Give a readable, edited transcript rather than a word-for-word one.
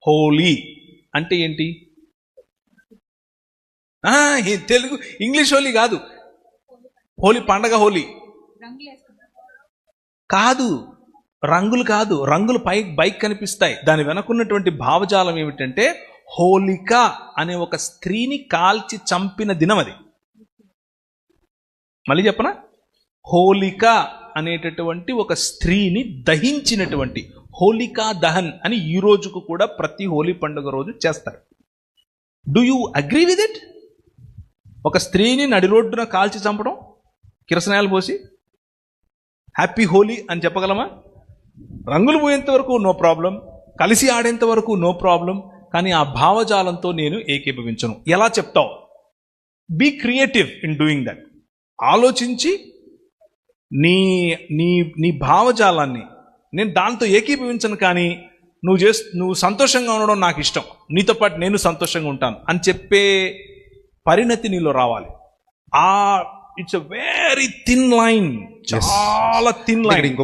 హోలీ అంటే ఏంటి? తెలుగు ఇంగ్లీష్ హోలీ కాదు. హోలీ పండగ. హోలీ కాదు, రంగులు కాదు. రంగులు బైక్ కనిపిస్తాయి. దాని వెనకున్నటువంటి భావజాలం ఏమిటంటే హోలిక అనే ఒక స్త్రీని కాల్చి చంపిన దినం అది. మళ్ళీ చెప్పనా? హోలిక అనేటటువంటి ఒక స్త్రీని దహించినటువంటి హోలికా దహన్ అని ఈ రోజుకు కూడా ప్రతి హోలీ పండుగ రోజు చేస్తారు. Do you agree with it? ఒక స్త్రీని నడి రోడ్డున కాల్చి చంపడం, కిరసనాయలు పోసి హ్యాపీ హోలీ అని చెప్పగలమా? రంగులు పోయేంత వరకు నో ప్రాబ్లం, కలిసి ఆడేంత వరకు నో ప్రాబ్లం. కానీ ఆ భావజాలంతో నేను ఏకీభవించను. ఎలా చెప్తావు? Be creative in doing that. ఆలోచించి నీ నీ నీ భావజాలాన్ని, నేను దాంతో ఏకీభవించను, కానీ నువ్వు సంతోషంగా ఉండడం నాకు ఇష్టం, నీతో పాటు నేను సంతోషంగా ఉంటాను అని చెప్పే పరిణతి నీలో రావాలి. It's a very thin line, చాలా థిన్ లైన్.